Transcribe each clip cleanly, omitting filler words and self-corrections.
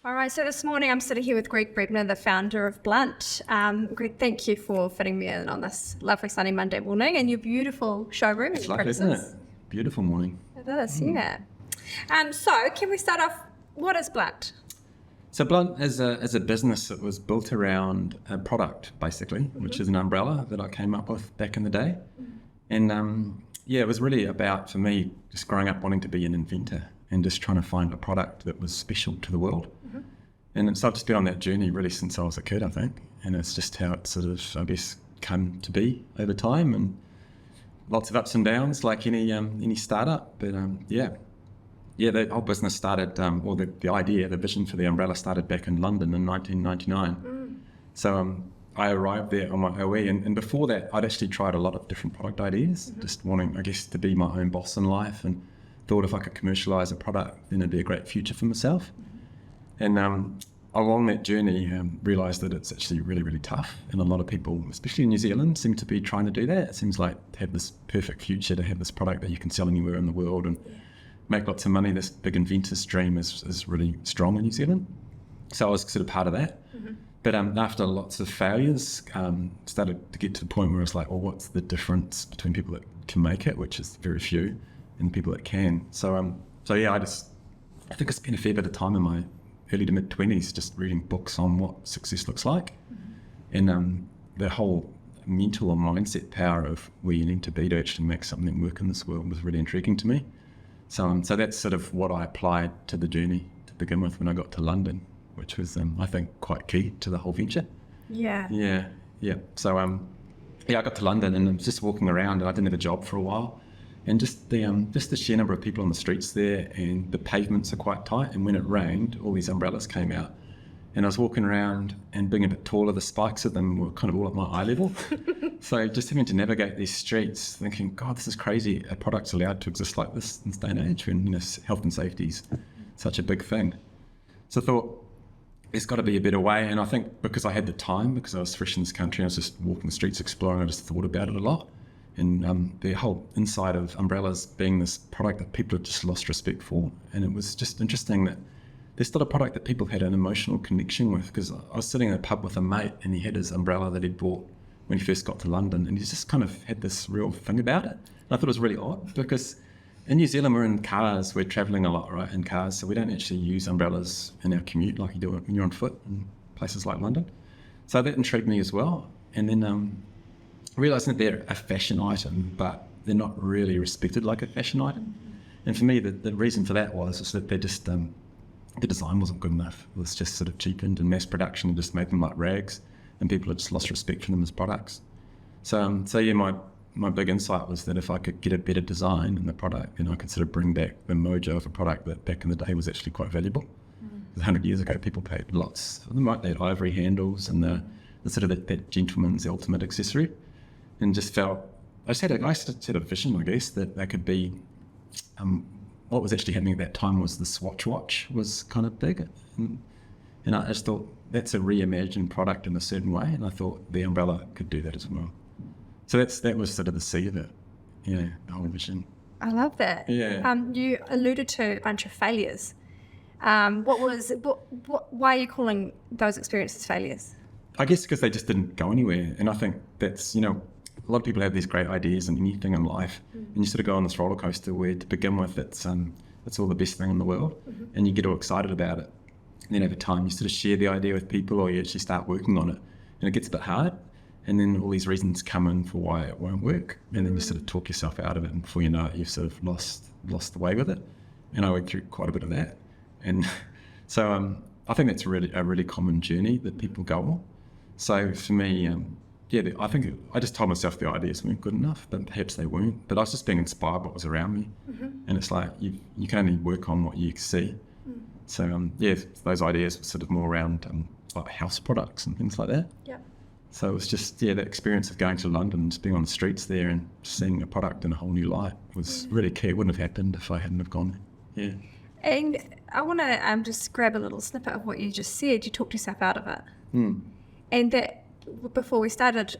All right, so this morning I'm sitting here with Greig Brebner, the founder of Blunt. Greg, thank you for fitting me in on this lovely sunny Monday morning and your beautiful showroom. It's lovely, isn't it? Beautiful morning. It is, yeah. So can we start off, what is Blunt? So Blunt is a business that was built around a product, basically, which is an umbrella that I came up with back in the day. And it was really about, for me, just growing up wanting to be an inventor and just trying to find a product that was special to the world. And so I've just been on that journey really since I was a kid, I think. And it's just how it sort of, I guess, come to be over time, and lots of ups and downs like any startup. But the whole business started, the idea, the vision for the umbrella started back in London in 1999. So I arrived there on my OE, and before that I'd actually tried a lot of different product ideas, just wanting, I guess, to be my own boss in life, and thought if I could commercialise a product, then it'd be a great future for myself. And along that journey, realised that it's actually really, really tough. And a lot of people, especially in New Zealand, seem to be trying to do that. It seems like to have this perfect future, to have this product that you can sell anywhere in the world and make lots of money. This big inventor's dream is really strong in New Zealand. So I was sort of part of that. But after lots of failures, started to get to the point where I was like, well, what's the difference between people that can make it, which is very few, and people that can? So I think I spent a fair bit of time in my early to mid 20s just reading books on what success looks like, and the whole mental or mindset power of where you need to be to actually make something work in this world was really intriguing to me. So that's sort of what I applied to the journey to begin with when I got to London, which was I think quite key to the whole venture. Yeah. So I got to London and I was just walking around, and I didn't have a job for a while. And just the sheer number of people on the streets there, and the pavements are quite tight, and when it rained, all these umbrellas came out. And I was walking around, and being a bit taller, the spikes of them were kind of all at my eye level. So just having to navigate these streets, thinking, God, this is crazy. A product's allowed to exist like this in this day and age when health and safety is such a big thing. So I thought, there's got to be a better way. And I think because I had the time, because I was fresh in this country, I was just walking the streets exploring, I just thought about it a lot. And the whole inside of umbrellas being this product that people have just lost respect for. And it was just interesting that there's still a product that people had an emotional connection with, because I was sitting in a pub with a mate, and he had his umbrella that he'd bought when he first got to London, and he just kind of had this real thing about it. And I thought it was really odd, because in New Zealand we're in cars, we're travelling a lot, right, in cars, so we don't actually use umbrellas in our commute like you do when you're on foot in places like London. So that intrigued me as well. And then realising that they're a fashion item, but they're not really respected like a fashion item. And for me, the reason for that was that they just, the design wasn't good enough. It was just sort of cheapened, and mass production just made them like rags, and people had just lost respect for them as products. So my big insight was that if I could get a better design in the product, then I could sort of bring back the mojo of a product that back in the day was actually quite valuable. 100 years ago, people paid lots. They had ivory handles and the sort of that gentleman's ultimate accessory. And just felt, I just had a vision, I guess, that they could be, what was actually happening at that time was the Swatch watch was kind of big. And I just thought, that's a reimagined product in a certain way. And I thought the umbrella could do that as well. So that was sort of the seed of it, the whole vision. I love that. Yeah. You alluded to a bunch of failures. Why are you calling those experiences failures? I guess because they just didn't go anywhere. And I think that's, a lot of people have these great ideas and anything in life, and you sort of go on this roller coaster where to begin with it's all the best thing in the world, and you get all excited about it. And then over time you sort of share the idea with people, or you actually start working on it, and it gets a bit hard, and then all these reasons come in for why it won't work, and then you sort of talk yourself out of it, and before you know it, you've sort of lost the way with it. And I went through quite a bit of that, and so I think that's a really common journey that people go on. So for me, I think I just told myself the ideas weren't good enough, but perhaps they weren't. But I was just being inspired by what was around me. And it's like, you can only work on what you see. So those ideas were sort of more around like house products and things like that. Yeah. So it was just, that experience of going to London, just being on the streets there and seeing a product in a whole new light was really key. It wouldn't have happened if I hadn't have gone there. Yeah. And I want to just grab a little snippet of what you just said. You talked yourself out of it. And that before we started,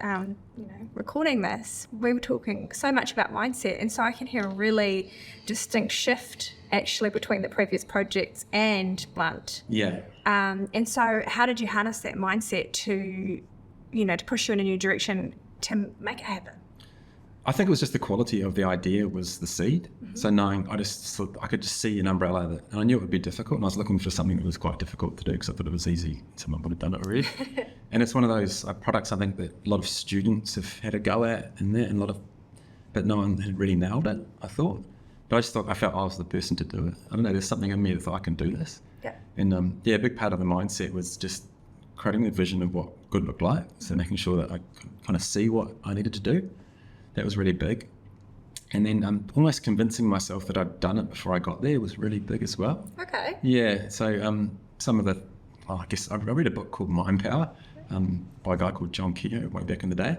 recording this, we were talking so much about mindset, and so I can hear a really distinct shift actually between the previous projects and Blunt. Yeah. And so, how did you harness that mindset to, to push you in a new direction to make it happen? I think it was just the quality of the idea was the seed. So knowing, I could just see an umbrella that, and I knew it would be difficult, and I was looking for something that was quite difficult to do because I thought it was easy. Someone would have done it already. And it's one of those products I think that a lot of students have had a go at in there, and but no one had really nailed it, I thought. But I just thought, I felt I was the person to do it. I don't know, there's something in me that thought I can do this. Yeah. And a big part of the mindset was just creating the vision of what good looked like. So making sure that I could kind of see what I needed to do. That was really big. And then almost convincing myself that I'd done it before I got there was really big as well. Okay. Yeah. So some of the, I guess I read a book called Mind Power by a guy called John Keogh way back in the day.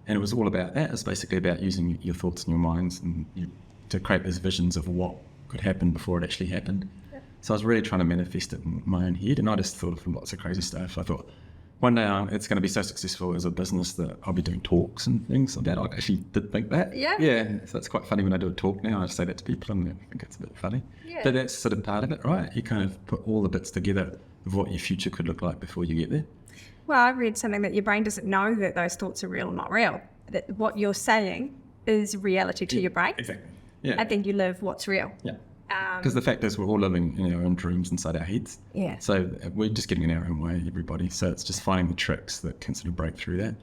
And it was all about that. It's basically about using your thoughts and your minds and to create those visions of what could happen before it actually happened. Yeah. So I was really trying to manifest it in my own head. And I just thought of lots of crazy stuff. I thought, one day it's going to be so successful as a business that I'll be doing talks and things like that. I actually did think that. Yeah. Yeah. So it's quite funny when I do a talk now. I say that to people and I think it's a bit funny. Yeah. But that's sort of part of it, right? You kind of put all the bits together of what your future could look like before you get there. Well, I read something that your brain doesn't know that those thoughts are real or not real. That what you're saying is reality to your brain. Exactly. Yeah. And then you live what's real. Yeah. Because the fact is we're all living in our own dreams inside our heads. Yeah. So we're just getting in our own way, everybody. So it's just finding the tricks that can sort of break through that.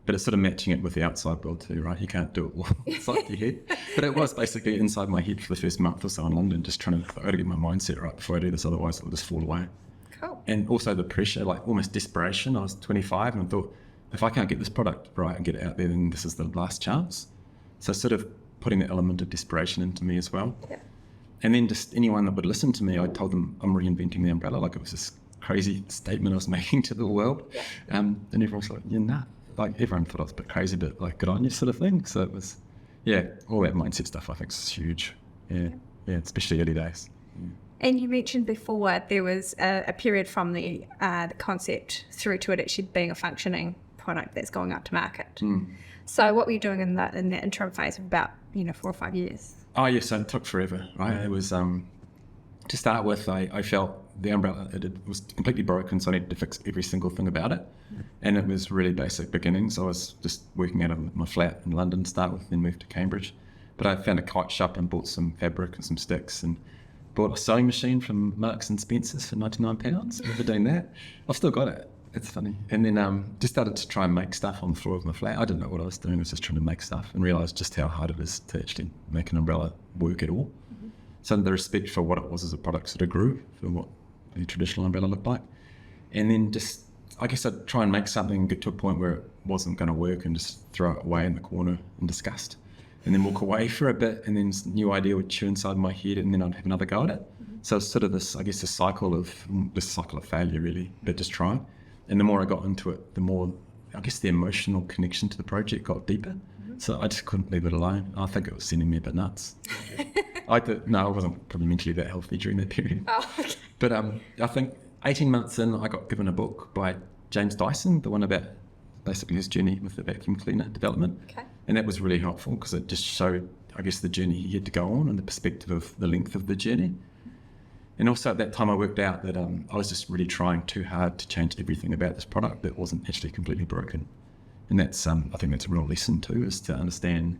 But it's sort of matching it with the outside world too, right? You can't do it all inside your head. But it was basically inside my head for the first month or so in London, just trying to, I got to get my mindset right before I do this, otherwise it'll just fall away. Cool. And also the pressure, like almost desperation. I was 25 and I thought, if I can't get this product right and get it out there, then this is the last chance. So sort of putting the element of desperation into me as well. Yeah. And then just anyone that would listen to me, I told them I'm reinventing the umbrella. Like it was this crazy statement I was making to the world. And everyone was like, you're nut. Like everyone thought I was a bit crazy, but like good on you sort of thing. So it was, all that mindset stuff I think is huge. Yeah, especially early days. Yeah. And you mentioned before there was a period from the concept through to it actually being a functioning product that's going up to market. Mm. So what were you doing in that interim phase of about 4 or 5 years? Oh yes, so it took forever, right? It was to start with. I felt the umbrella it was completely broken, so I needed to fix every single thing about it. And it was really basic beginnings. I was just working out of my flat in London to start with, then moved to Cambridge. But I found a kite shop and bought some fabric and some sticks and bought a sewing machine from Marks and Spencer's for £99. Never doing that. I've still got it. It's funny. And then just started to try and make stuff on the floor of my flat. I didn't know what I was doing. I was just trying to make stuff and realised just how hard it is to actually make an umbrella work at all. Mm-hmm. So the respect for what it was as a product sort of grew for what the traditional umbrella looked like. And then just, I guess I'd try and make something and get to a point where it wasn't going to work and just throw it away in the corner in disgust. And then walk away for a bit and then this new idea would chew inside my head and then I'd have another go at it. Mm-hmm. So it's sort of this, I guess, this cycle of failure really, but just trying. And the more I got into it, the more, I guess, the emotional connection to the project got deeper. Mm-hmm. So I just couldn't leave it alone. I think it was sending me a bit nuts. I wasn't probably mentally that healthy during that period. Oh, okay. But I think 18 months in, I got given a book by James Dyson, the one about basically his journey with the vacuum cleaner development. Okay. And that was really helpful because it just showed, I guess, the journey he had to go on and the perspective of the length of the journey. And also at that time I worked out that I was just really trying too hard to change everything about this product that wasn't actually completely broken. And that's, I think that's a real lesson too, is to understand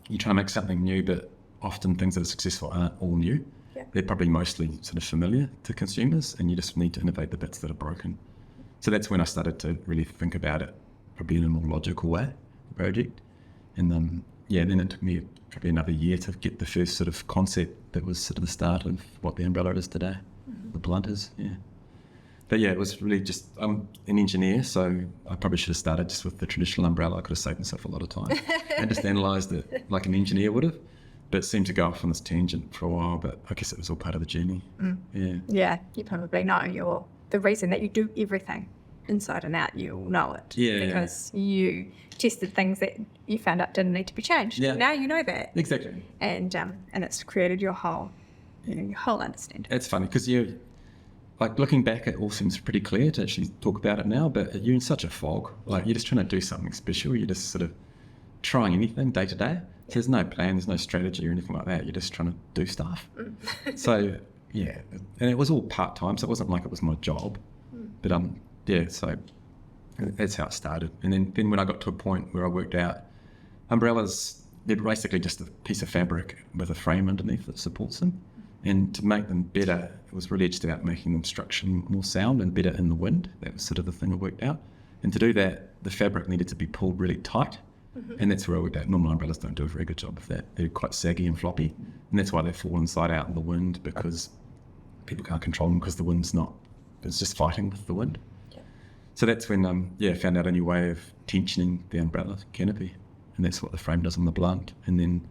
you try to make something new, but often things that are successful aren't all new. Yeah. They're probably mostly sort of familiar to consumers and you just need to innovate the bits that are broken. So that's when I started to really think about it, probably in a more logical way, the project. And then it took me probably another year to get the first sort of concept that was sort of the start of what the umbrella is today, the Blunt is, But it was really just, I'm an engineer, so I probably should have started just with the traditional umbrella. I could have saved myself a lot of time and just analysed it like an engineer would have. But it seemed to go off on this tangent for a while, but I guess it was all part of the journey. Mm. Yeah, you probably know the reason that you do everything inside and out, you'll know it. Yeah. Because you tested things that you found out didn't need to be changed. Yeah. Now you know that. Exactly. And it's created your whole understanding. It's funny because like looking back, it all seems pretty clear to actually talk about it now, but you're in such a fog. Like you're just trying to do something special. You're just sort of trying anything day to day. So there's no plan, there's no strategy or anything like that. You're just trying to do stuff. So yeah, and it was all part-time, so it wasn't like it was my job. But yeah, so that's how it started. And then when I got to a point where I worked out umbrellas, they're basically just a piece of fabric with a frame underneath that supports them. And to make them better, it was really just about making them structurally more sound and better in the wind. That was sort of the thing I worked out. And to do that, the fabric needed to be pulled really tight. And that's where I worked out. Normal umbrellas don't do a very good job of that. They're quite saggy and floppy. And that's why they fall inside out in the wind, because people can't control them because the wind's not, it's just fighting with the wind. Yeah. So that's when, I found out a new way of tensioning the umbrella canopy. And that's what the frame does on the blunt. And then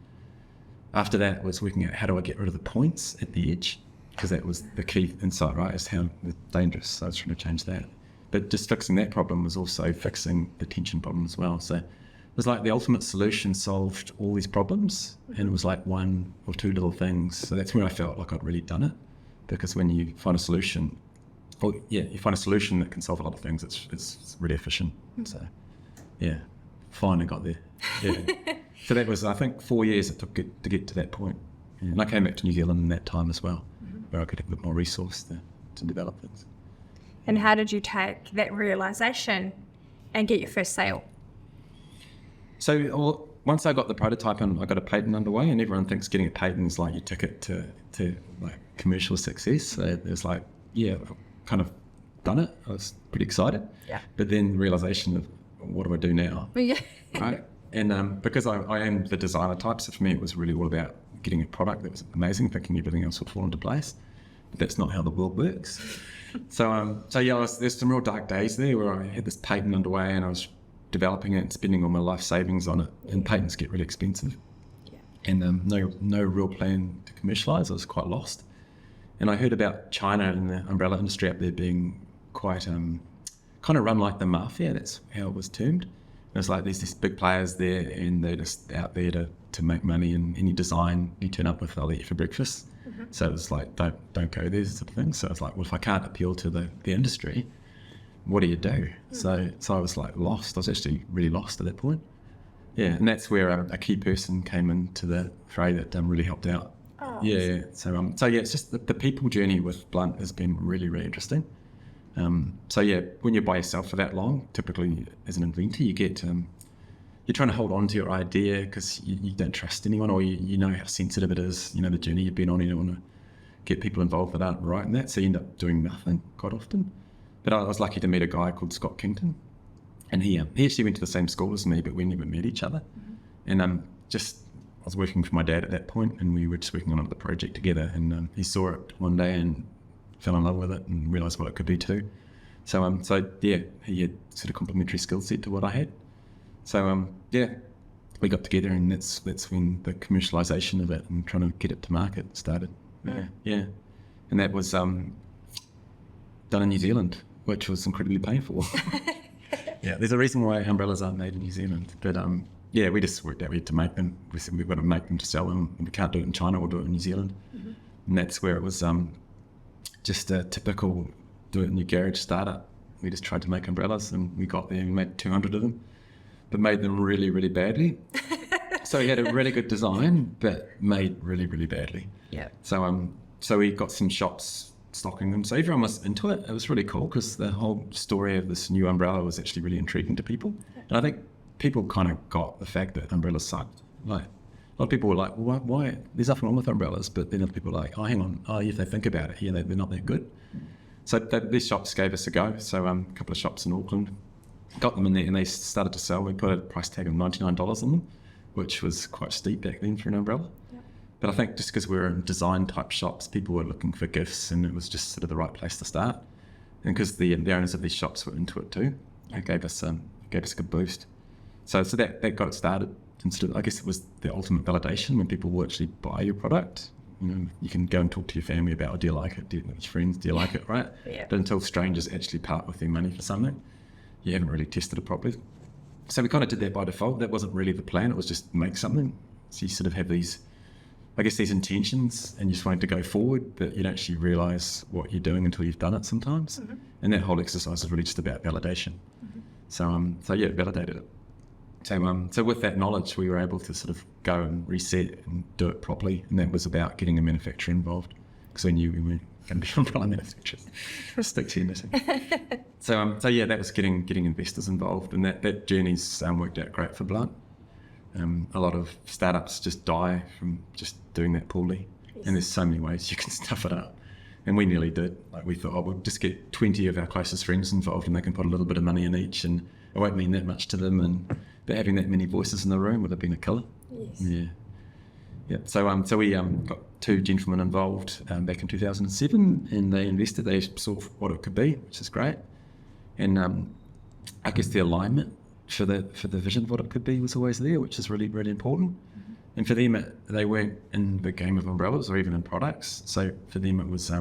after that was working out how do I get rid of the points at the edge, because that was the key insight, right, is how it's dangerous. So I was trying to change that. But just fixing that problem was also fixing the tension problem as well. So it was like the ultimate solution solved all these problems, and it was like one or two little things. So that's when I felt like I'd really done it, because when you find a solution, you find a solution that can solve a lot of things, it's really efficient. So yeah, finally got there. Yeah. So that was, I think, 4 years it took to get to that point. Yeah. And I came back to New Zealand in that time as well, where I could have a bit more resource to develop things. And how did you take that realisation and get your first sale? So once I got the prototype and I got a patent underway, and everyone thinks getting a patent is like your ticket to like commercial success. So it was like, yeah, I've kind of done it. I was pretty excited. Yeah. But then the realisation of, what do I do now? Yeah. Right. And because I am the designer type, so for me it was really all about getting a product that was amazing, thinking everything else would fall into place. But that's not how the world works. So yeah, there's some real dark days there where I had this patent underway and I was developing it and spending all my life savings on it. And patents get really expensive. Yeah. And no real plan to commercialise. I was quite lost. And I heard about China and the umbrella industry up there being quite kind of run like the mafia. That's how it was termed. It's like there's these big players there and they're just out there to make money, and any design you turn up with, they'll eat you for breakfast. So it was like, don't go there sort of thing. So it's like, well, if I can't appeal to the industry, what do you do? So I was like lost. I was actually really lost at that point. Yeah, and that's where a key person came into the fray that really helped out. Oh, yeah. So yeah, it's just the people journey with Blunt has been really, really interesting. So yeah, when you're by yourself for that long, typically as an inventor, you get you're trying to hold on to your idea because you don't trust anyone, or you know how sensitive it is. You know the journey you've been on. You don't want to get people involved that aren't right in that, so you end up doing nothing quite often. But I was lucky to meet a guy called Scott Kington, and he actually went to the same school as me, but we never met each other. And I was working for my dad at that point, and we were just working on another project together. And he saw it one day and fell in love with it and realised what it could be too. So yeah, he had sort of complementary skill set to what I had. So yeah, we got together, and that's when the commercialisation of it and trying to get it to market started. Yeah. And that was done in New Zealand, which was incredibly painful. Yeah, there's a reason why umbrellas aren't made in New Zealand, but yeah, we just worked out we had to make them. We said we've got to make them to sell them, and we can't do it in China, we'll do it in New Zealand. And that's where it was just a typical do it in your garage startup. We just tried to make umbrellas, and we got there and we made 200 of them, but made them really, really badly. So we had a really good design, but made really, really badly. Yeah. So we got some shops stocking them. So everyone was into it. It was really cool because the whole story of this new umbrella was actually really intriguing to people. And I think people kind of got the fact that umbrellas sucked. Like, a lot of people were like, well, why? There's nothing wrong with umbrellas. But then other people were like, oh, hang on. Oh, if they think about it, they're not that good. So these shops gave us a go. So a couple of shops in Auckland got them in there, and they started to sell. We put a price tag of $99 on them, which was quite steep back then for an umbrella. Yeah. But I think just because we were in design type shops, people were looking for gifts, and it was just sort of the right place to start. And because the owners of these shops were into it too, it gave us a good boost. So that got it started. And sort of, I guess it was the ultimate validation when people will actually buy your product. You know, you can go and talk to your family about, oh, do you like it? With your friends, do you like it, right? Yeah. But until strangers actually part with their money for something, you haven't really tested it properly. So we kind of did that by default. That wasn't really the plan. It was just make something. So you sort of have these I guess these intentions and you just wanting to go forward, but you don't actually realise what you're doing until you've done it sometimes. And that whole exercise is really just about validation. So yeah, validated it. So with that knowledge, we were able to sort of go and reset and do it properly. And that was about getting a manufacturer involved, because we knew we weren't going to be umbrella manufacturers. Stick to your knitting. So yeah, that was getting investors involved, and that journey's worked out great for Blunt. A lot of startups just die from just doing that poorly. Yes. And there's so many ways you can stuff it up. And we nearly did. Like, we thought, we'll just get 20 of our closest friends involved and they can put a little bit of money in each, and it won't mean that much to them. But having that many voices in the room would have been a killer. Yes. Yeah. So we got 2 gentlemen involved back in 2007, and they invested. They saw what it could be, which is great. And I guess the alignment for the vision of what it could be was always there, which is really, really important. And for them, they weren't in the game of umbrellas or even in products. So for them, it was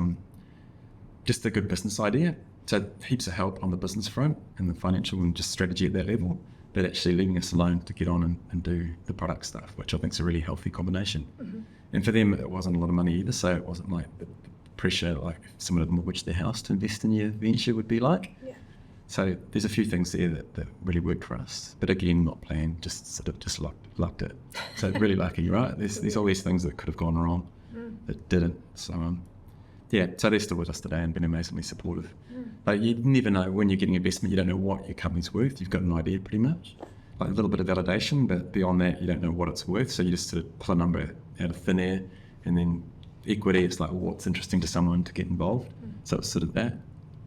just a good business idea. So heaps of help on the business front and the financial and just strategy at that level, but actually leaving us alone to get on and do the product stuff, which I think is a really healthy combination. And for them, it wasn't a lot of money either. So it wasn't like the pressure like someone had mortgaged their house to invest in your venture would be like. Yeah. So there's a few things there that really worked for us, but again, not planned, just sort of just lucked it. So really lucky, right? There's always things that could have gone wrong that didn't. So yeah, so they're still with us today and been amazingly supportive. Like, you never know when you're getting investment, you don't know what your company's worth. You've got an idea pretty much, like a little bit of validation, but beyond that, you don't know what it's worth. So you just sort of pull a number out of thin air, and then equity, it's like, well, what's interesting to someone to get involved. So it's sort of that.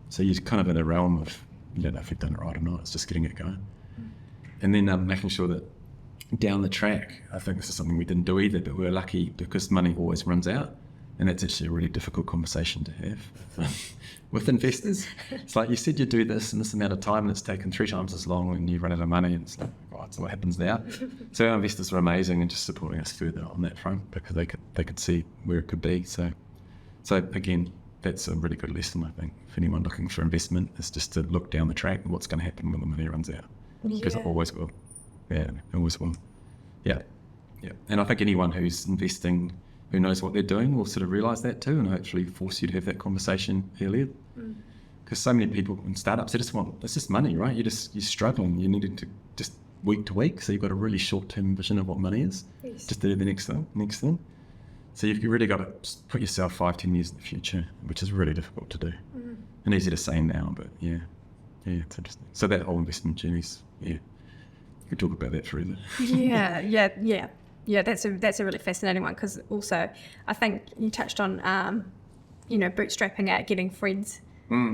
So you're kind of in a realm of, you don't know if you've done it right or not, it's just getting it going. And then making sure that down the track, I think this is something we didn't do either, but we're lucky because money always runs out. And that's actually a really difficult conversation to have with investors. It's like, you said you'd do this in this amount of time, and it's taken 3 times as long, and you run out of money, and it's like, right, so what happens now? So our investors were amazing and just supporting us further on that front, because they could see where it could be. So again, that's a really good lesson, I think, for anyone looking for investment, is just to look down the track and what's going to happen when the money runs out. Because it always will. Yeah, it always will. Yeah. And I think anyone who's investing, who knows what they're doing, will sort of realise that too, and hopefully force you to have that conversation earlier. Because so many people in startups, it's just money, right? You're struggling. You're needing to just week to week, so you've got a really short-term vision of what money is. Yes. Just to do the next thing. So you've really got to put yourself 5-10 years in the future, which is really difficult to do. And easy to say now, but yeah, it's interesting. So that whole investment journey's, you could talk about that forever. Yeah, that's a really fascinating one, because also I think you touched on, bootstrapping out, getting friends,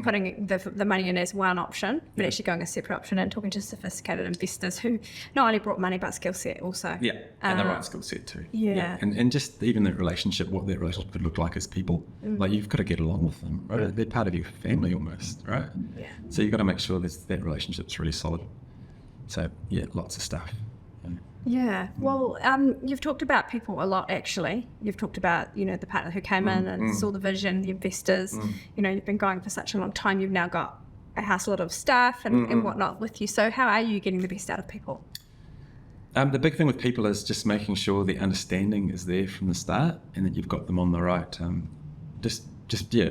putting the money in as one option, but actually going a separate option and talking to sophisticated investors who not only brought money but skill set also. Yeah, and the right skill set too. Yeah. And just even the relationship, what that relationship would look like as people. Like, you've got to get along with them, right? They're part of your family almost, right? Yeah. So you've got to make sure that relationship's really solid. So yeah, lots of stuff. Yeah, well, you've talked about people a lot, actually. You've talked about, the partner who came in and saw the vision, the investors. You've been going for such a long time. You've now got a household of staff and whatnot with you. So how are you getting the best out of people? The big thing with people is just making sure the understanding is there from the start, and that you've got them on the right,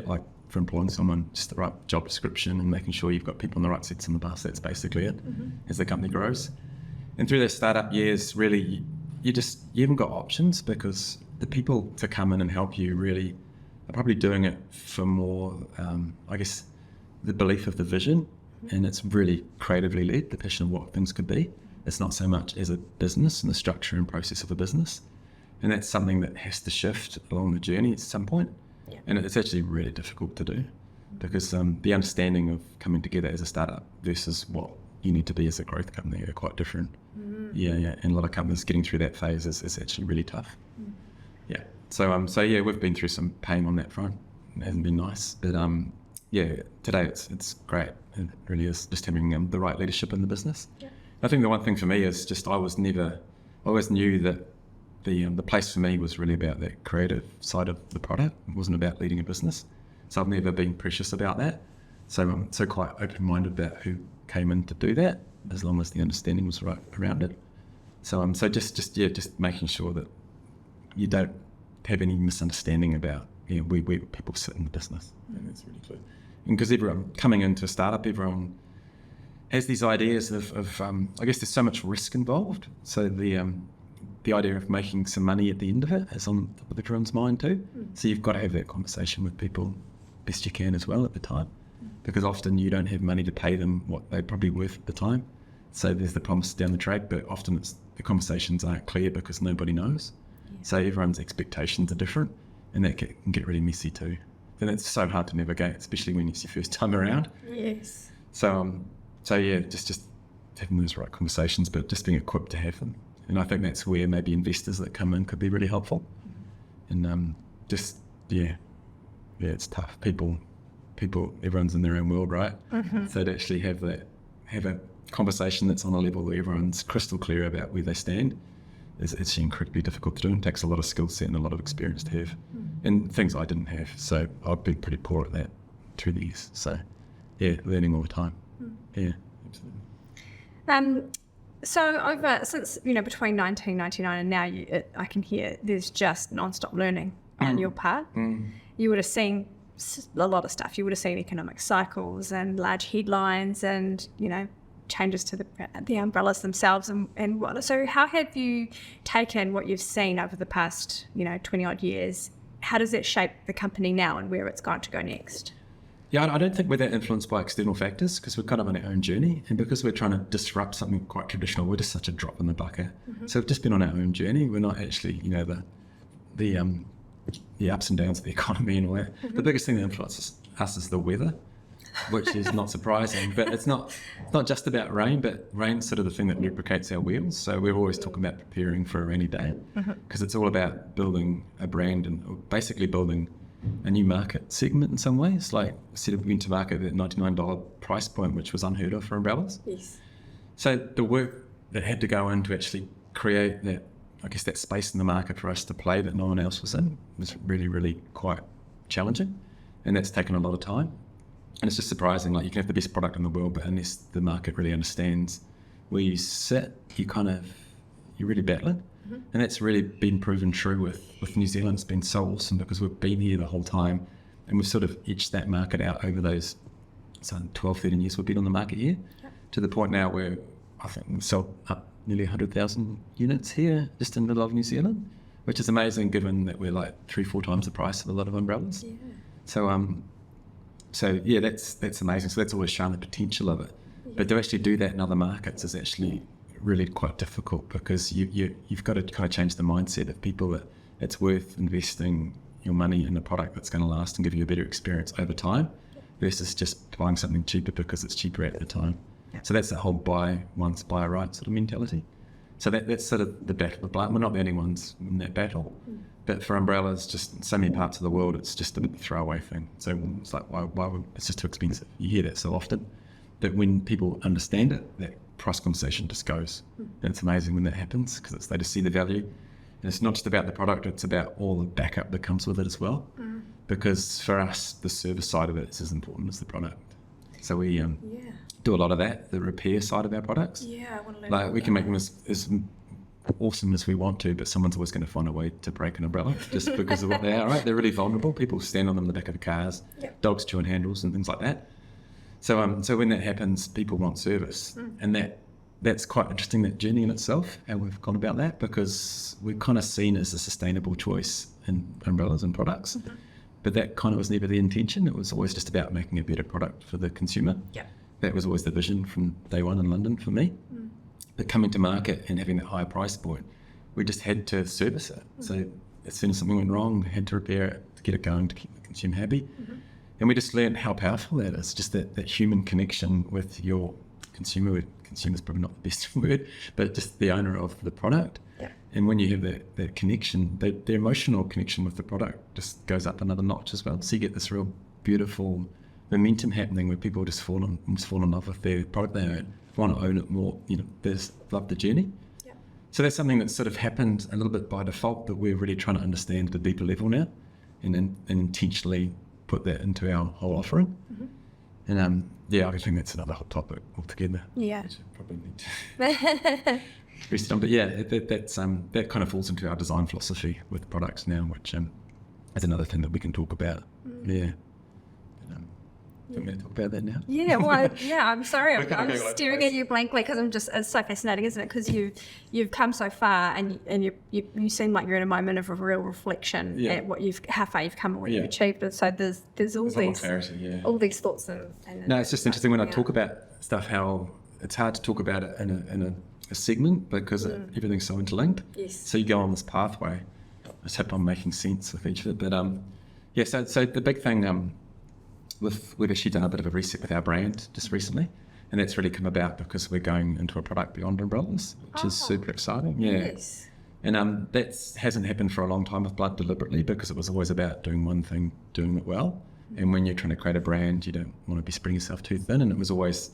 like for employing someone, just the right job description, and making sure you've got people on the right seats in the bus. That's basically it as the company grows. And through those startup years, really, you haven't got options, because the people to come in and help you really are probably doing it for more, the belief of the vision, and it's really creatively led, the passion of what things could be. It's not so much as a business and the structure and process of a business. And that's something that has to shift along the journey at some point. Yeah. And it's actually really difficult to do, because the understanding of coming together as a startup versus what you need to be as a growth company are quite different. Yeah. And a lot of companies getting through that phase is actually really tough. Yeah. So yeah, we've been through some pain on that front. It hasn't been nice, but today it's great. It really is, just having the right leadership in the business. Yeah. I think the one thing for me is just I always knew that the place for me was really about that creative side of the product. It wasn't about leading a business. So I've never been precious about that. So I'm so quite open-minded about who came in to do that, as long as the understanding was right around it. So just making sure that you don't have any misunderstanding about where people sit in the business. And that's really clear. And because everyone coming into a startup, everyone has these ideas of I guess there's so much risk involved. So the idea of making some money at the end of it is on top of everyone's mind too. So you've got to have that conversation with people best you can as well at the time, because often you don't have money to pay them what they're probably worth at the time. So there's the promise down the track, but often the conversations aren't clear because nobody knows. Yeah. So everyone's expectations are different, and that can get really messy too. And it's so hard to navigate, especially when it's your first time around. Yes. So yeah, just having those right conversations, but just being equipped to have them. And I think that's where maybe investors that come in could be really helpful. And it's tough. People, everyone's in their own world, right? So to actually have a conversation that's on a level where everyone's crystal clear about where they stand, it's incredibly difficult to do, and takes a lot of skill set and a lot of experience to have, and things I didn't have. So I've been pretty poor at that through the years. So yeah, learning all the time. Yeah, absolutely. So since between 1999 and now, I can hear there's just non-stop learning on your part. You would have seen a lot of stuff. You would have seen economic cycles and large headlines and changes to the umbrellas themselves and what. So how have you taken what you've seen over the past 20 odd years? How does it shape the company now and where it's going to go next? Yeah, I don't think we're that influenced by external factors, because we're kind of on our own journey, and because we're trying to disrupt something quite traditional, we're just such a drop in the bucket. So we've just been on our own journey. We're not actually, the ups and downs of the economy and all that. The biggest thing that influences us is the weather, which is not surprising. But it's not just about rain, but rain's sort of the thing that lubricates our wheels. So we're always talking about preparing for a rainy day, because it's all about building a brand and basically building a new market segment in some ways. Like, instead of went to market at $99 price point, which was unheard of for umbrellas. Yes. So the work that had to go in to actually create that, I guess, that space in the market for us to play that no one else was in, was really, really quite challenging. And that's taken a lot of time. And it's just surprising, like, you can have the best product in the world, but unless the market really understands where you sit, you're really battling. And that's really been proven true with New Zealand. It's been so awesome because we've been here the whole time, and we've sort of edged that market out over those 12, 13 years we've been on the market here, to the point now where I think we've sold up nearly 100,000 units here, just in the middle of New Zealand, which is amazing given that we're like 3-4 times the price of a lot of umbrellas. Yeah. So yeah, that's amazing. So that's always shown the potential of it. Yeah. But to actually do that in other markets is actually really quite difficult, because you've got to kind of change the mindset of people that it's worth investing your money in a product that's going to last and give you a better experience over time, versus just buying something cheaper because it's cheaper at the time. Yeah. So that's that whole buy once, buy right sort of mentality. So that's sort of the battle of blind. We're not the only ones in that battle. But for umbrellas, just in so many parts of the world, it's just a bit of a throwaway thing. So it's like, why would, it's just too expensive. You hear that so often. But when people understand it, that price conversation just goes. And it's amazing when that happens, because they just see the value. And it's not just about the product, it's about all the backup that comes with it as well. Because for us, the service side of it is as important as the product. So we do a lot of that, the repair side of our products. Yeah, I want to learn. Like, we can make them as awesome as we want to, but someone's always going to find a way to break an umbrella just because of what they are, right? They're really vulnerable. People stand on them in the back of the cars, dogs chewing handles and things like that. So when that happens, people want service. And that's quite interesting, that journey in itself, how we've gone about that, because we're kind of seen as a sustainable choice in umbrellas and products. But that kind of was never the intention. It was always just about making a better product for the consumer. Yeah. That was always the vision from day one in London for me. But coming to market and having that higher price point, we just had to service it. So as soon as something went wrong, we had to repair it to get it going, to keep the consumer happy. And we just learned how powerful that is, just that human connection with your consumer. Consumer's probably not the best word, but just the owner of the product. Yeah. And when you have that connection, the emotional connection with the product just goes up another notch as well. So you get this real beautiful momentum happening where people just fall in love with their product they own, want to own it more, they just love the journey. Yeah. So that's something that's sort of happened a little bit by default, but we're really trying to understand at a deeper level now, and intentionally put that into our whole offering. And I think that's another hot topic altogether. Yeah. Which I probably need to rest on. But that kind of falls into our design philosophy with products now, which is another thing that we can talk about. Yeah. Do you want me to talk about that now? Yeah, well, I'm sorry. I'm go staring at you blankly because it's so fascinating, isn't it? Because you've come so far and you seem like you're in a moment of a real reflection at how far you've come and what you've achieved. And so there's all these clarity, all these thoughts and no, it's just interesting when I talk about stuff, how it's hard to talk about it in a segment because everything's so interlinked. Yes. So you go on this pathway. I just hope I'm making sense with each of it. But so the big thing we've actually done a bit of a reset with our brand just recently, and that's really come about because we're going into a product beyond umbrellas, which is super exciting. Yes. And that hasn't happened for a long time with Blood deliberately, because it was always about doing one thing, doing it well. And when you're trying to create a brand, you don't want to be spreading yourself too thin. And it was always,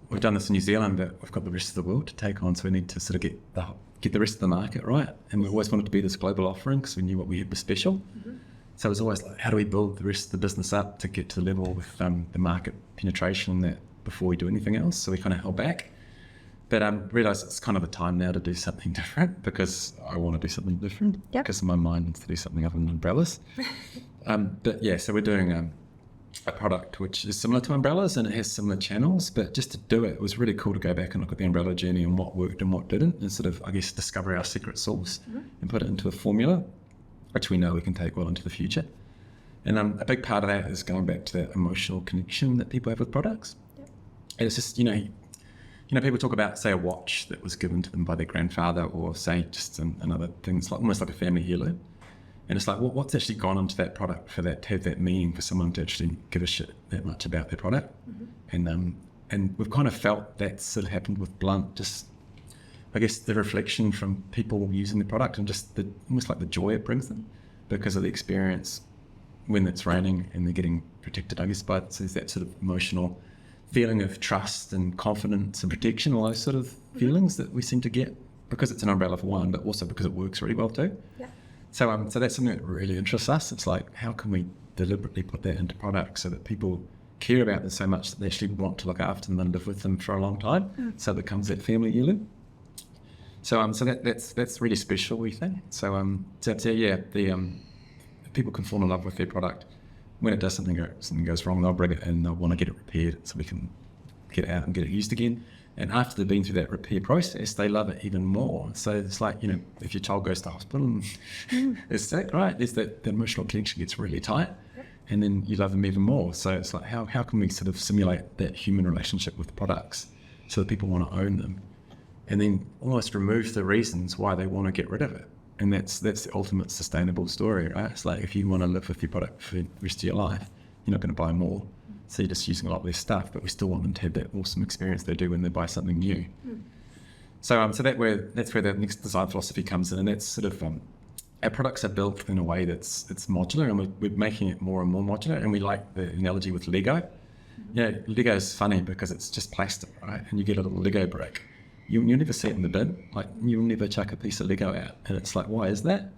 we've done this in New Zealand, but we've got the rest of the world to take on, so we need to sort of get the rest of the market right. And we always wanted to be this global offering because we knew what we had was special. Mm-hmm. So it was always like, how do we build the rest of the business up to get to the level with the market penetration that before we do anything else? So we kind of held back. But realised it's kind of a time now to do something different, because I want to do something different. Yep. Because my mind wants to do something other than umbrellas. So we're doing a product which is similar to umbrellas and it has similar channels, but just to do it, it was really cool to go back and look at the umbrella journey and what worked and what didn't, and sort of, I guess, discover our secret sauce and put it into a formula which we know we can take well into the future. And a big part of that is going back to that emotional connection that people have with products. Yep. And it's just, people talk about, say, a watch that was given to them by their grandfather, or say just another thing. It's like almost like a family heirloom. And it's like, what's actually gone into that product for that to have that meaning, for someone to actually give a shit that much about their product. Mm-hmm. And we've kind of felt that sort of happened with Blunt, just, I guess, the reflection from people using the product and just almost like the joy it brings them because of the experience when it's raining and they're getting protected, I guess, by so there's that sort of emotional feeling of trust and confidence and protection, all those sort of feelings that we seem to get because it's an umbrella for one, but also because it works really well too. Yeah. So that's something that really interests us. It's like, how can we deliberately put that into products so that people care about them so much that they actually want to look after them and live with them for a long time, so it becomes that family heirloom. So that's really special, we think. People can fall in love with their product. When it does something goes wrong, they'll bring it in, they'll want to get it repaired so we can get it out and get it used again. And after they've been through that repair process, they love it even more. So it's like, if your child goes to hospital and is sick, right? There's the emotional connection gets really tight, and then you love them even more. So it's like, how can we sort of simulate that human relationship with products so that people want to own them, and then almost remove the reasons why they want to get rid of it? And that's the ultimate sustainable story, right? It's like, if you want to live with your product for the rest of your life, you're not going to buy more. So you're just using a lot less stuff, but we still want them to have that awesome experience they do when they buy something new. So that's where the next design philosophy comes in, and that's sort of our products are built in a way that's modular, and we're making it more and more modular. And we like the analogy with Lego. Lego is funny because it's just plastic, right? And you get a little Lego brick. You'll never see it in the bin. Like, you'll never chuck a piece of Lego out. And it's like, why is that?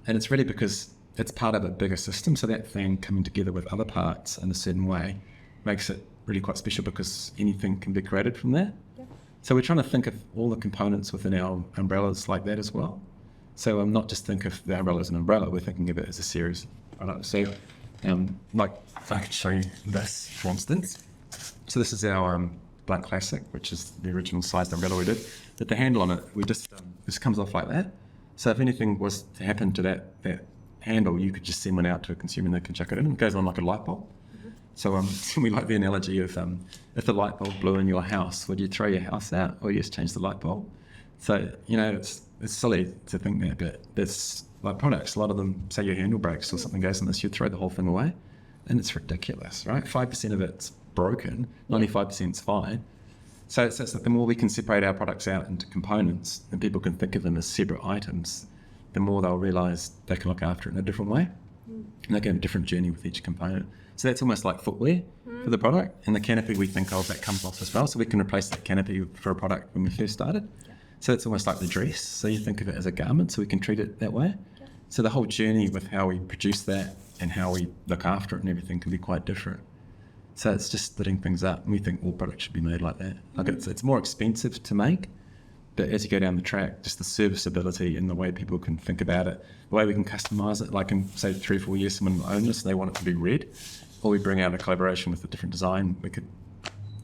And it's really because it's part of a bigger system. So that thing coming together with other parts in a certain way makes it really quite special, because anything can be created from there. Yeah. So we're trying to think of all the components within our umbrellas like that as well. So not just think of the umbrella as an umbrella, we're thinking of it as a series of products. So like, I could show you this, for instance. So this is our Blunt Classic, which is the original sized umbrella we did. But the handle on it, we just this comes off like that. So if anything was to happen to that handle, you could just send one out to a consumer and they can chuck it in. It goes on like a light bulb. So we like the analogy of if the light bulb blew in your house, would you throw your house out or you just change the light bulb? So, it's silly to think that, but there's like products, a lot of them, say your handle breaks or something goes in this, you'd throw the whole thing away. And it's ridiculous, right? 5% of it's broken, 95% is fine. So it's like, the more we can separate our products out into components and people can think of them as separate items, the more they'll realise they can look after it in a different way. And they can have a different journey with each component. So that's almost like footwear for the product. And the canopy, we think of, that comes off as well. So we can replace that canopy for a product when we first started. So it's almost like the dress. So you think of it as a garment, so we can treat it that way. So the whole journey with how we produce that and how we look after it and everything can be quite different. So it's just splitting things up. And we think all products should be made like that. Like it's more expensive to make, but as you go down the track, just the serviceability and the way people can think about it, the way we can customize it, like in say 3 or 4 years, someone will own this and they want it to be red, or we bring out a collaboration with a different design, we could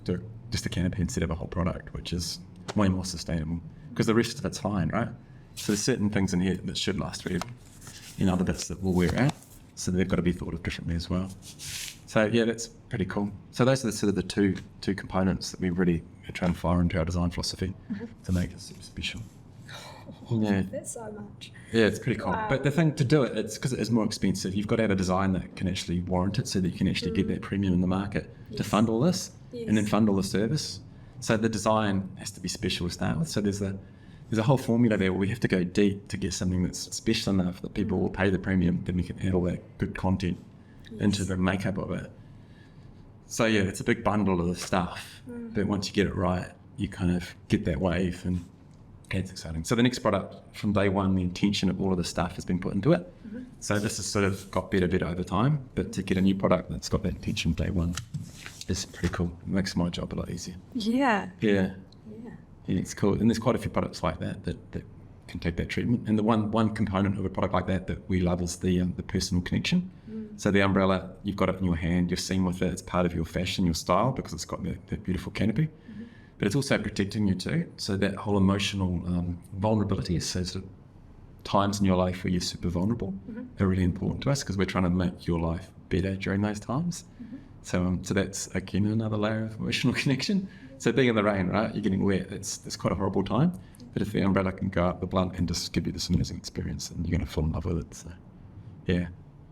do just a canopy instead of a whole product, which is way more sustainable because the rest of it's fine, right? So there's certain things in here that should last forever, and other bits that will wear out. So they've got to be thought of differently as well. So yeah, that's pretty cool. So those are the sort of the two components that we really are trying to fire into our design philosophy to make it super special. Yeah. That's so much. Yeah, it's pretty cool. But the thing to do it, it's because it is more expensive. You've got to have a design that can actually warrant it so that you can actually get that premium in the market to fund all this and then fund all the service. So the design has to be special to start with. So there's a whole formula there where we have to go deep to get something that's special enough that people will pay the premium, then we can add all that good content into the makeup of it. So yeah, it's a big bundle of the stuff, but once you get it right, you kind of get that wave, and it's exciting. So the next product, from day one, the intention of all of the stuff has been put into it. So this has sort of got better over time, but to get a new product that's got that intention day one is pretty cool. It makes my job a lot easier. Yeah. Yeah, it's cool. And there's quite a few products like that can take that treatment. And the one component of a product like that we love is the personal connection. So the umbrella, you've got it in your hand, you're seen with it, it's part of your fashion, your style, because it's got that beautiful canopy. But it's also protecting you too. So that whole emotional vulnerability is sort of times in your life where you're super vulnerable are really important to us because we're trying to make your life better during those times. So that's, again, another layer of emotional connection. So being in the rain, right, you're getting wet, it's quite a horrible time. But if the umbrella can go up the blunt and just give you this amazing experience, then you're going to fall in love with it. So, yeah,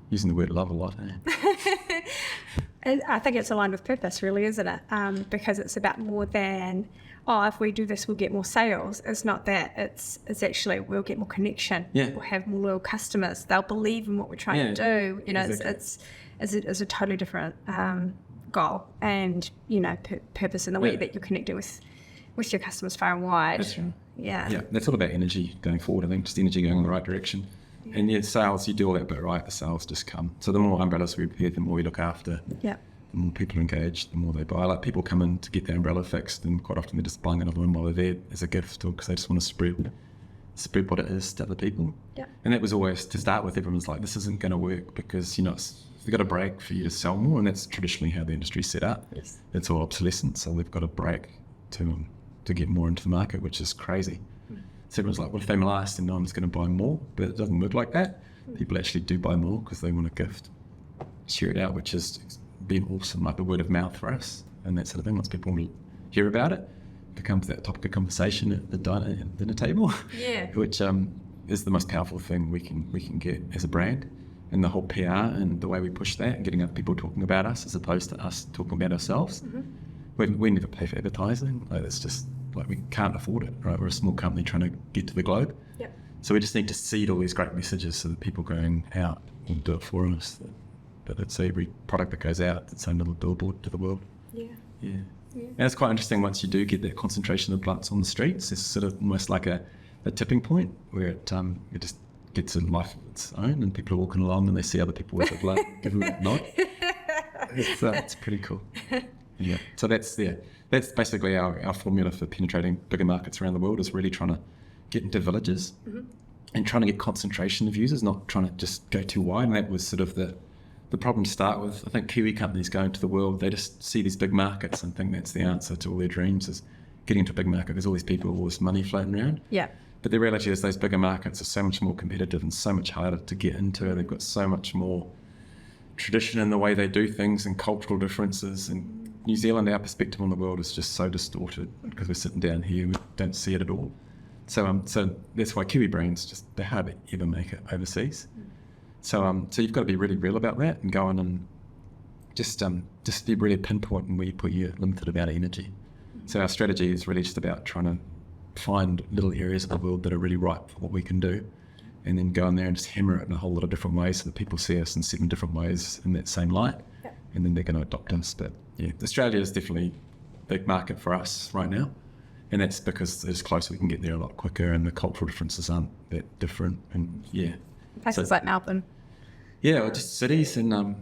using the word love a lot, eh? I think it's aligned with purpose, really, isn't it? Because it's about more than, if we do this, we'll get more sales. It's not that. It's actually we'll get more connection. Yeah. We'll have more loyal customers. They'll believe in what we're trying to do. You know, exactly. it's a totally different goal and, you know, purpose in the way that you're connecting with your customers far and wide. That's right. Yeah, that's all about energy going forward, I think, just energy going in the right direction. And sales, you do all that bit right, the sales just come. So the more umbrellas we repair, the more we look after, the more people are engaged, the more they buy. Like people come in to get their umbrella fixed, and quite often they're just buying another one while they're there as a gift, or because they just want to spread what it is to other people. Yeah. And that was always, to start with, everyone was like, this isn't going to work because, they've got a break for you to sell more, and that's traditionally how the industry's set up. Yes. It's all obsolescent, so they've got a break to get more into the market, which is crazy. So everyone's like, well, if they last, then no one's going to buy more. But it doesn't work like that. People actually do buy more because they want a gift, share it out, which has been awesome, like the word of mouth for us and that sort of thing. Once people hear about it, it becomes that topic of conversation at the dinner table, which is the most powerful thing we can get as a brand. And the whole PR and the way we push that and getting other people talking about us as opposed to us talking about ourselves. We never pay for advertising. Like, it's just like we can't afford it, right? We're a small company trying to get to the globe. Yep. So we just need to seed all these great messages so that people going out will do it for us. That it's every product that goes out, its own little billboard to the world. Yeah. And it's quite interesting once you do get that concentration of blunts on the streets. It's sort of almost like a tipping point where it just gets a life of its own, and people are walking along and they see other people with a blunt, give them a nod. It's pretty cool. Yeah, so that's basically our formula for penetrating bigger markets around the world, is really trying to get into villages and trying to get concentration of users, not trying to just go too wide. And that was sort of the problem to start with. I think Kiwi companies go into the world, they just see these big markets and think that's the answer to all their dreams, is getting into a big market. There's all these people, all this money floating around. Yeah. But the reality is those bigger markets are so much more competitive and so much harder to get into. They've got so much more tradition in the way they do things and cultural differences. And New Zealand, our perspective on the world is just so distorted because we're sitting down here, we don't see it at all. So that's why Kiwi brands they hardly ever make it overseas. So you've got to be really real about that and go in and just be really pinpoint where you put your limited amount of energy. So our strategy is really just about trying to find little areas of the world that are really ripe for what we can do, and then go in there and just hammer it in a whole lot of different ways so that people see us in 7 different ways in that same light, and then they're going to adopt us. But yeah, Australia is definitely a big market for us right now, and that's because it's closer, we can get there a lot quicker, and the cultural differences aren't that different. And places like Melbourne. Yeah, or just cities, and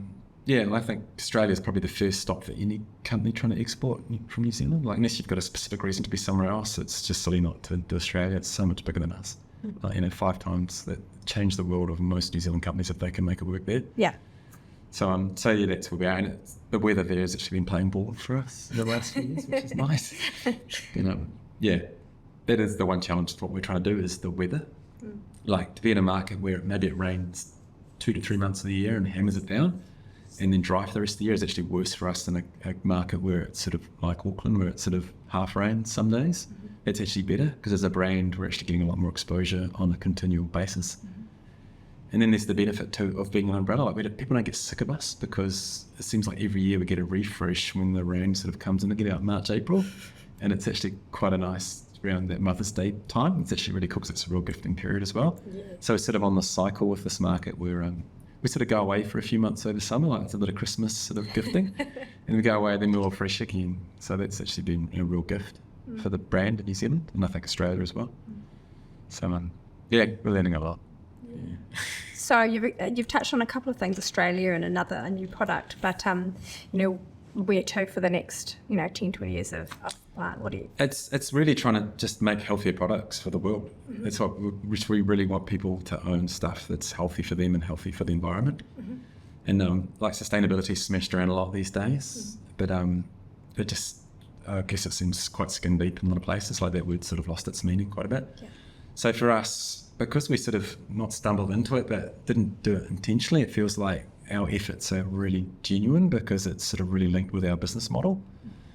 Yeah, I think Australia is probably the first stop for any company trying to export from New Zealand. Like, unless you've got a specific reason to be somewhere else, it's just silly not to do Australia. It's so much bigger than us. Like, 5 times that change the world of most New Zealand companies if they can make it work there. Yeah. So yeah, that's where we are. And the weather there has actually been playing ball for us in the last few years, which is nice. Yeah, that is the one challenge. What we're trying to do is the weather. Like, to be in a market where maybe it rains 2 to 3 months of the year and hammers it down, and then dry for the rest of the year is actually worse for us than a market where it's sort of like Auckland, where it's sort of half rains some days. It's actually better because as a brand, we're actually getting a lot more exposure on a continual basis. And then there's the benefit too of being an umbrella. Like, people don't get sick of us because it seems like every year we get a refresh when the rain sort of comes in again out March, April. And it's actually quite a nice, around that Mother's Day time. It's actually really cool because it's a real gifting period as well. Yeah. So it's sort of on the cycle with this market where we sort of go away for a few months over summer, like it's a bit of Christmas sort of gifting. And we go away, then we're all fresh again. So that's actually been a real gift for the brand in New Zealand, and I think Australia as well. So yeah, we're learning a lot. Yeah. So you've touched on a couple of things, Australia and a new product, but where to for the next 10, 20 years of plant? What do you? It's really trying to just make healthier products for the world. That's what we really want people to own stuff that's healthy for them and healthy for the environment. And like sustainability smashed around a lot these days, but it just, I guess it seems quite skin deep in a lot of places. Like that word sort of lost its meaning quite a bit. Yeah. So for us, because we sort of not stumbled into it but didn't do it intentionally, it feels like our efforts are really genuine because it's sort of really linked with our business model.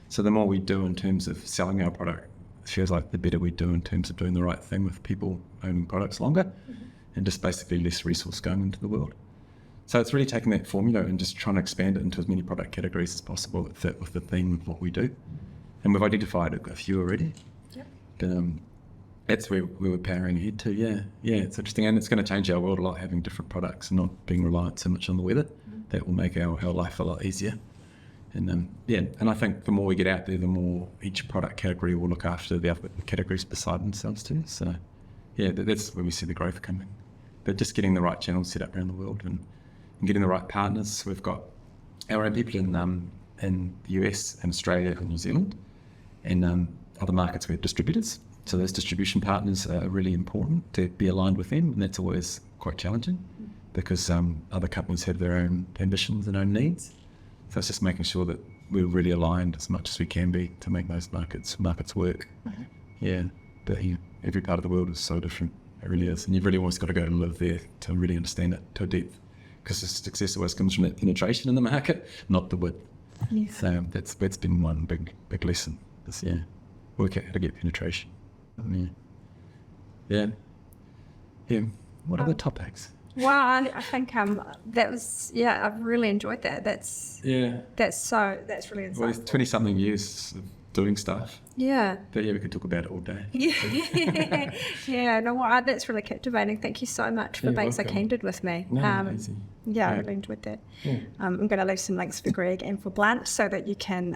So the more we do in terms of selling our product, it feels like the better we do in terms of doing the right thing with people owning products longer and just basically less resource going into the world. So it's really taking that formula and just trying to expand it into as many product categories as possible that fit with the theme of what we do. And we've identified a few already. Yep. But that's where we're powering ahead to. Yeah, it's interesting. And it's going to change our world a lot, having different products and not being reliant so much on the weather. That will make our life a lot easier. And and I think the more we get out there, the more each product category will look after the other categories beside themselves too. So yeah, that's where we see the growth coming. But just getting the right channels set up around the world and getting the right partners. We've got our own people in the US and Australia and New Zealand, and other markets we have distributors. So those distribution partners are really important to be aligned with them, and that's always quite challenging because other companies have their own ambitions and own needs. So it's just making sure that we're really aligned as much as we can be to make those markets work. Yeah, but every part of the world is so different. It really is, and you've really always got to go and live there to really understand it to a depth. Because the success always comes from that penetration in the market, not the width. Yes. So that's been one big lesson. This work out how to get penetration. Yeah. What other topics? Well, I think that was I've really enjoyed that. That's really insightful. Well, it's 20-something years of doing stuff. Yeah. But we could talk about it all day. That's really captivating. Thank you so much for being so candid with me. Easy. I really enjoyed that. Yeah. I'm going to leave some links for Greig and for Blunt so that you can,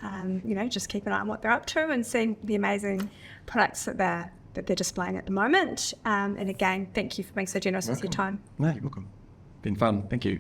just keep an eye on what they're up to and see the amazing products that they're displaying at the moment. And again, thank you for being so generous with your time. No, you're welcome. Been fun. Thank you.